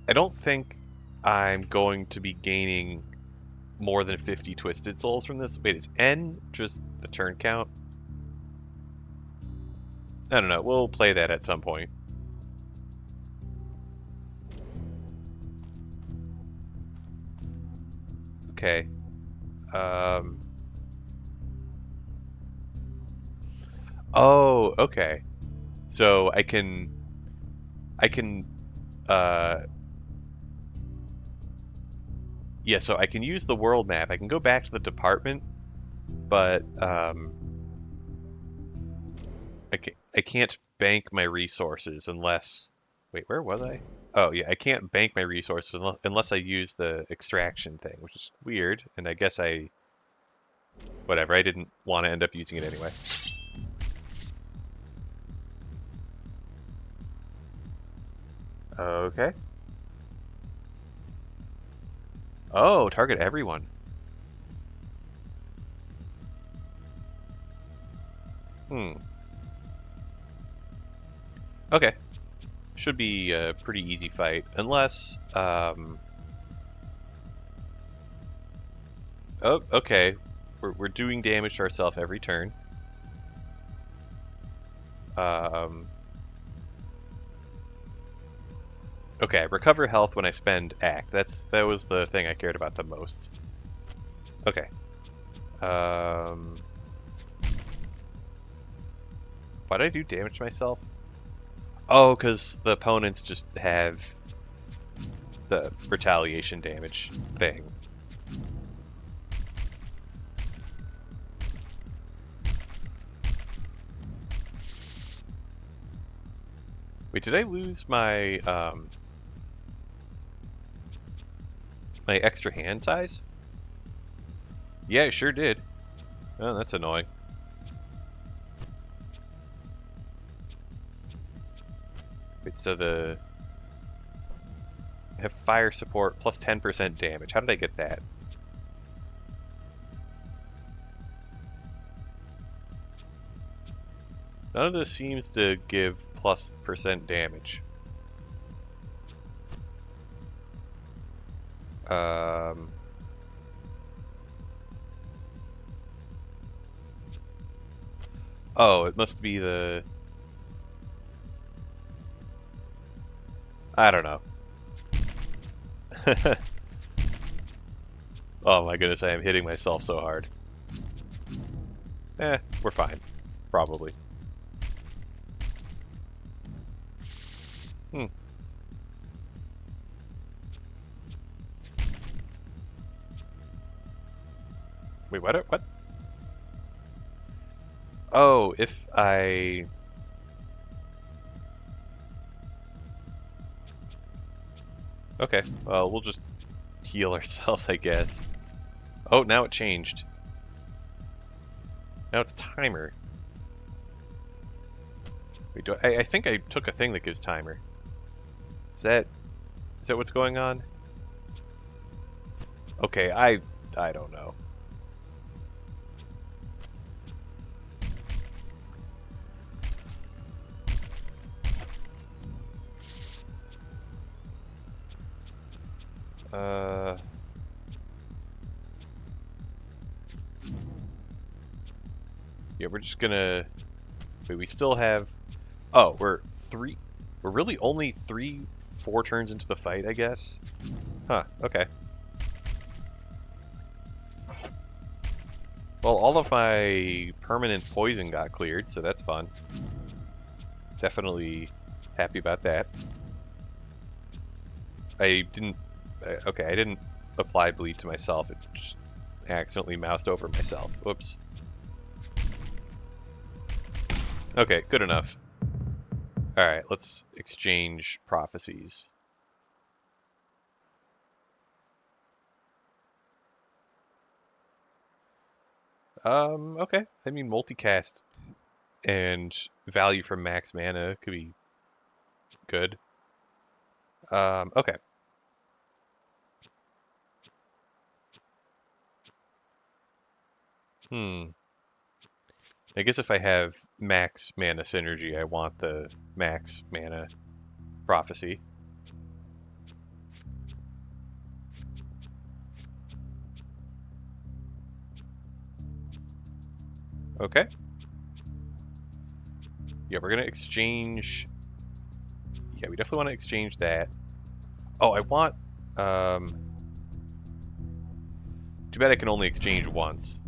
I don't think I'm going to be gaining more than 50 Twisted Souls from this. Wait, is N just the turn count? I don't know. We'll play that at some point. Okay. Oh, okay. So I can, yeah, so I can use the world map. I can go back to the department, but, I can't bank my resources unless, wait, where was I? Oh, yeah, I can't bank my resources unless I use the extraction thing, which is weird, and I guess whatever, I didn't want to end up using it anyway. Okay. Oh, target everyone. Okay. Should be a pretty easy fight, unless, oh, okay. We're doing damage to ourselves every turn. Okay, recover health when I spend act. That was the thing I cared about the most. Okay. Why did I do damage to myself? Oh, because the opponents just have the retaliation damage thing. Wait, did I lose my my extra hand size? Yeah, it sure did. Oh, that's annoying. Wait, so I have fire support plus 10% damage. How did I get that? None of this seems to give plus % damage. Oh, it must be the... I don't know. Oh my goodness, I am hitting myself so hard. We're fine. Probably. Wait, what? Oh, if I... Okay, well, we'll just heal ourselves, I guess. Oh, now it changed. Now it's timer. Wait, I think I took a thing that gives timer. Is that what's going on? Okay, I don't know. Yeah, we're just gonna... Wait, we still have... Oh, we're really only 4 turns into the fight, I guess? Huh, okay. Well, all of my permanent poison got cleared, so that's fun. Definitely happy about that. I didn't... Okay, I didn't apply bleed to myself. It just accidentally moused over myself. Whoops. Okay, good enough. Alright, let's exchange prophecies. Okay. I mean, multicast and value from max mana could be good. Okay. I guess if I have max mana synergy, I want the max mana prophecy. Okay. Yeah, we're gonna exchange. Yeah, we definitely want to exchange that. Oh, I want. Too bad I can only exchange once.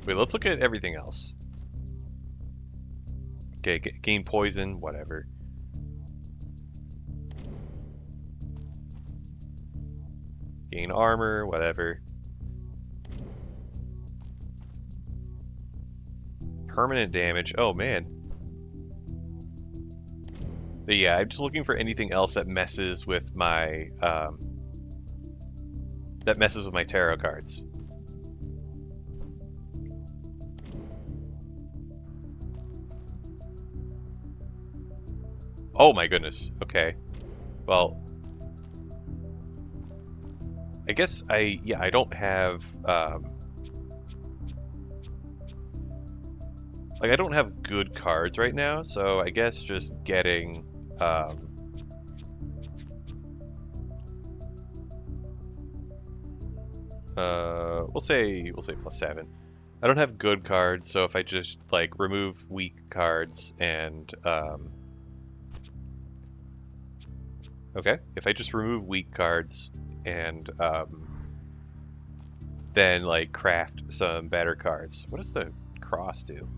Wait, let's look at everything else. Okay, gain poison, whatever. Gain armor, whatever. Permanent damage. Oh man. But yeah, I'm just looking for anything else that messes with my tarot cards. Oh my goodness. Okay. Well, I guess I don't have like I don't have good cards right now, so I guess just getting we'll say +7. I don't have good cards, so if I just like remove weak cards and okay, if I just remove weak cards and then like craft some better cards. What does the cross do?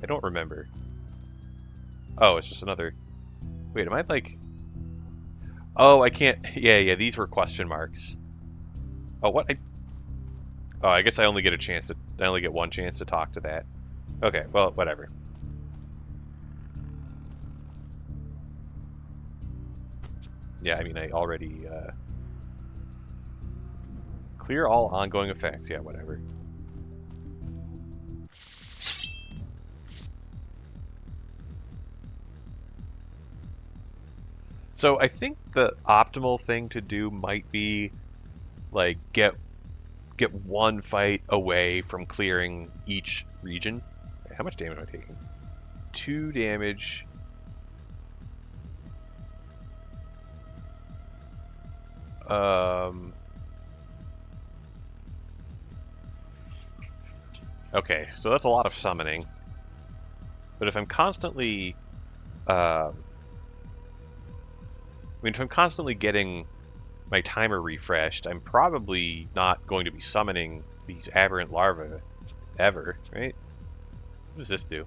I don't remember. Oh, it's just another. Wait, am I like? Oh, I can't. Yeah. These were question marks. Oh, what? Oh, I guess I only get a chance to. I only get one chance to talk to that. Okay, well, whatever. Yeah, I mean, I already clear all ongoing effects. Yeah, whatever. So I think the optimal thing to do might be like get one fight away from clearing each region. How much damage am I taking? 2 damage. Okay, so that's a lot of summoning. But if I'm constantly, I mean, if I'm constantly getting my timer refreshed, I'm probably not going to be summoning these aberrant larvae ever, right? What does this do?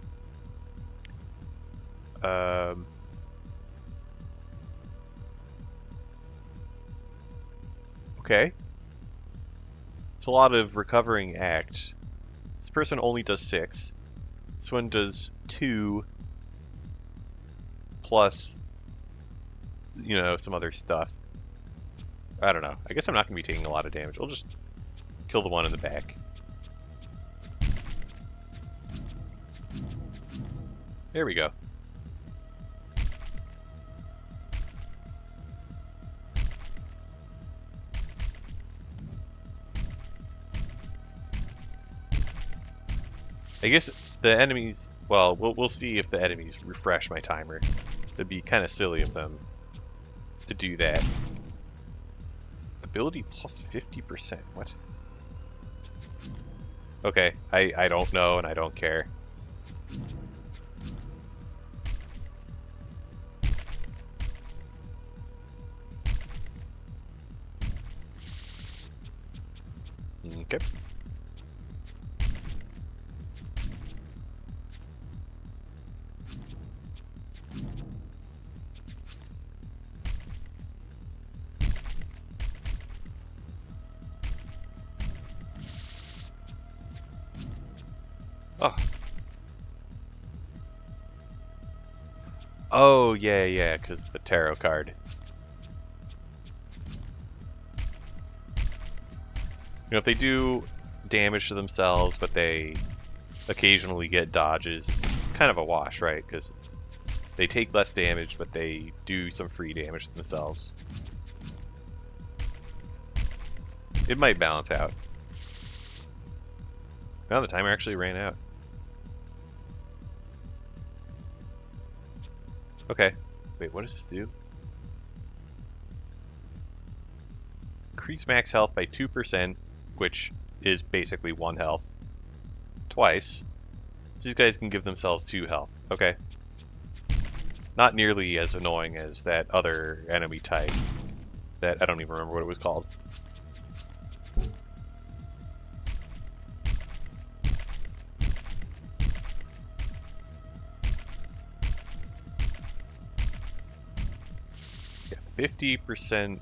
Okay. It's a lot of recovering act. This person only does 6. This one does 2 plus, some other stuff. I don't know. I guess I'm not going to be taking a lot of damage. We'll just kill the one in the back. There we go. I guess the enemies... Well, we'll see if the enemies refresh my timer. It'd be kind of silly of them to do that. Ability plus 50%. What? Okay, I don't know and I don't care. Okay. Oh. Oh, yeah, because the tarot card. You know, if they do damage to themselves, but they occasionally get dodges, it's kind of a wash, right? Because they take less damage, but they do some free damage to themselves. It might balance out. Now the timer actually ran out. Okay. Wait, what does this do? Increase max health by 2%, which is basically 1 health. Twice. So these guys can give themselves 2 health. Okay. Not nearly as annoying as that other enemy type that I don't even remember what it was called. Yeah, 50%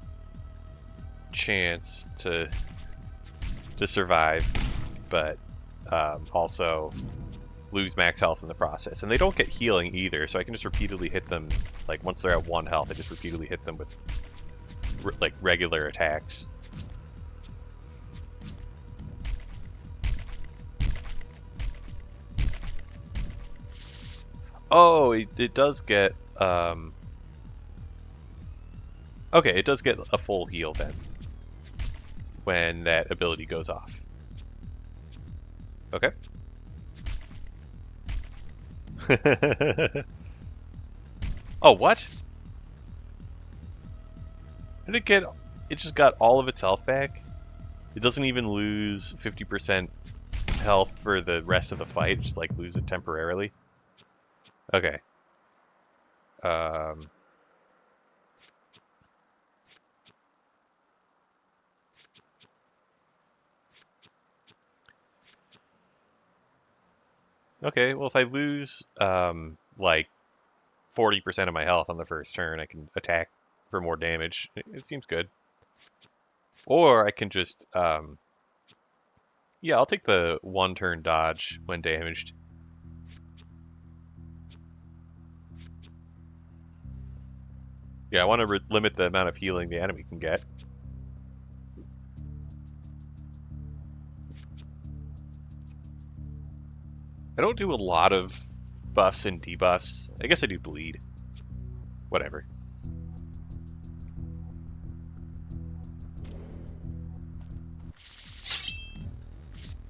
chance to survive, but also lose max health in the process. And they don't get healing either, so I can just repeatedly hit them. Like once they're at 1 health, I just repeatedly hit them with like regular attacks. Oh, it does get okay, it does get a full heal then when that ability goes off. Okay. Oh, what? Did it get... It just got all of its health back? It doesn't even lose 50% health for the rest of the fight, just like lose it temporarily? Okay. Okay, well if I lose, like 40% of my health on the first turn, I can attack for more damage. It seems good. Or I can just, yeah, I'll take the 1 turn dodge when damaged. Yeah, I want to limit the amount of healing the enemy can get. I don't do a lot of buffs and debuffs. I guess I do bleed. Whatever.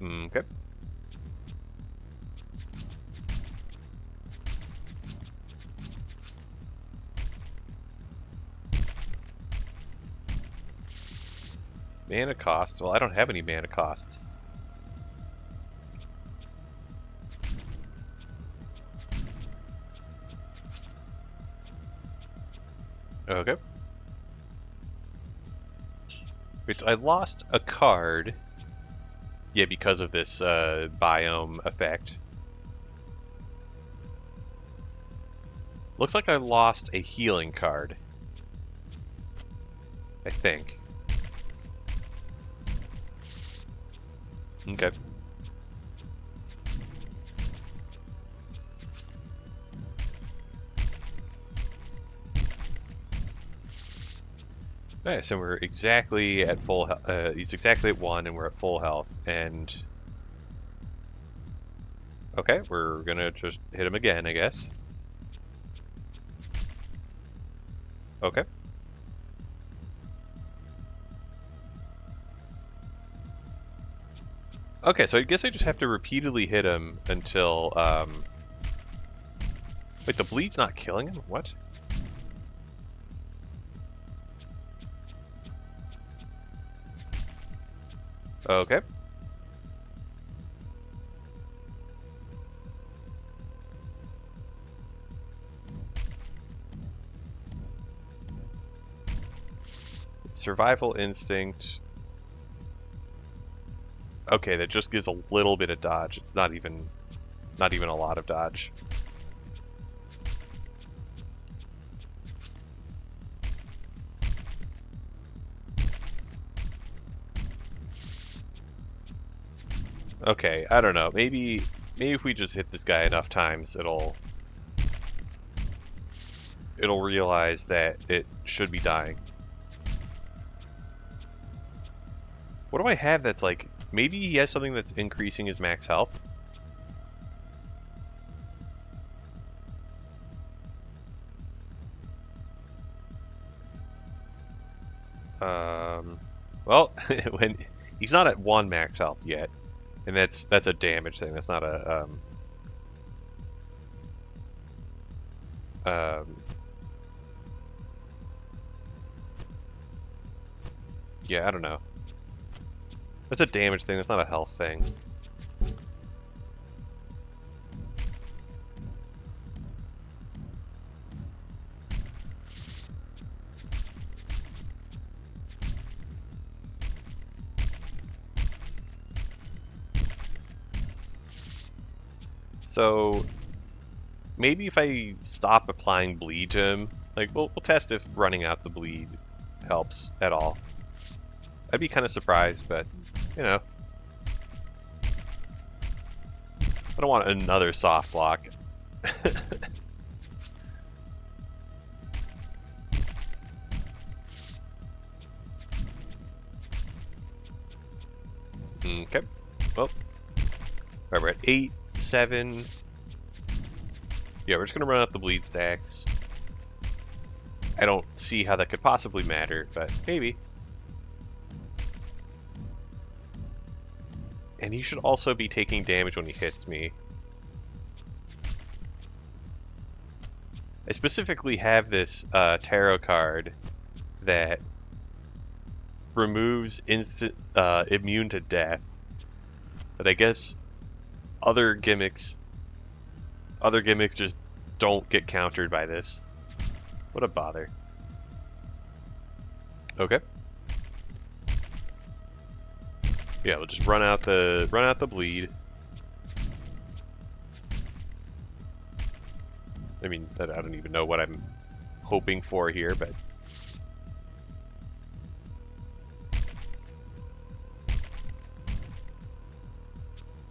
Okay. Mana cost. Well, I don't have any mana costs. Okay. Wait, so I lost a card. Yeah, because of this biome effect. Looks like I lost a healing card. I think. Okay. Nice, and we're exactly at full health. He's exactly at 1, and we're at full health. And okay, we're gonna just hit him again, I guess. Okay. Okay, so I guess I just have to repeatedly hit him until, wait, the bleed's not killing him? What? Okay. Survival instinct. Okay, that just gives a little bit of dodge. It's not even a lot of dodge. Okay, I don't know. Maybe maybe if we just hit this guy enough times, it'll realize that it should be dying. What do I have that's like, maybe he has something that's increasing his max health? Well, when he's not at 1 max health yet, and that's a damage thing. That's not a yeah, I don't know. That's a damage thing. That's not a health thing. So maybe if I stop applying bleed to him, like we'll test if running out the bleed helps at all. I'd be kind of surprised, but you know, I don't want another soft block. Okay. Well, alright, we're at 8, 7. Yeah, we're just gonna run out the bleed stacks. I don't see how that could possibly matter, but maybe. And he should also be taking damage when he hits me. I specifically have this tarot card that removes instant immune to death. But I guess other gimmicks just don't get countered by this. What a bother. Okay. Yeah, we'll just run out the bleed. I mean, I don't even know what I'm hoping for here, but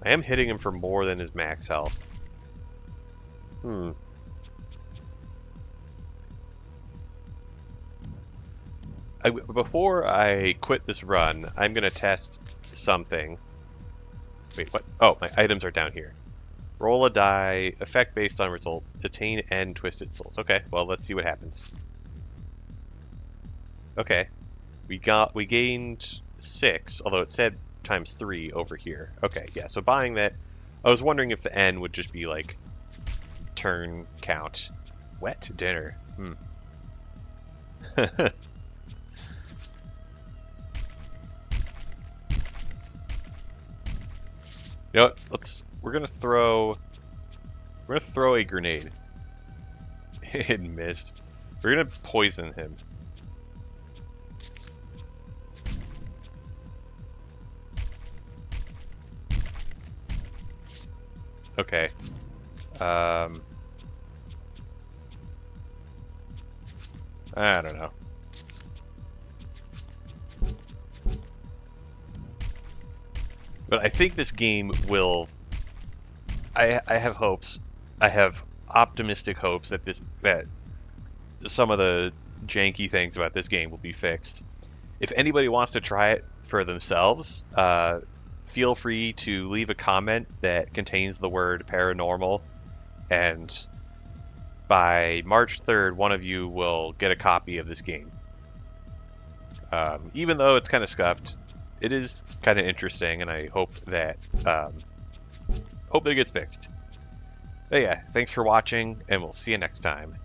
I am hitting him for more than his max health. Before I quit this run, I'm going to test something. Wait, what? Oh, my items are down here. Roll a die, effect based on result, attain N twisted souls. Okay, well, let's see what happens. Okay. We gained 6, although it said times 3 over here. Okay, yeah, so buying that, I was wondering if the N would just be like turn count. Wet dinner. You know what? We're gonna throw a grenade. It missed. We're gonna poison him. Okay. I don't know. But I think this game will... I have hopes. I have optimistic hopes that some of the janky things about this game will be fixed. If anybody wants to try it for themselves, feel free to leave a comment that contains the word paranormal, and by March 3rd, one of you will get a copy of this game. Even though it's kind of scuffed, it is kind of interesting, and I hope that it gets fixed. But yeah, thanks for watching, and we'll see you next time.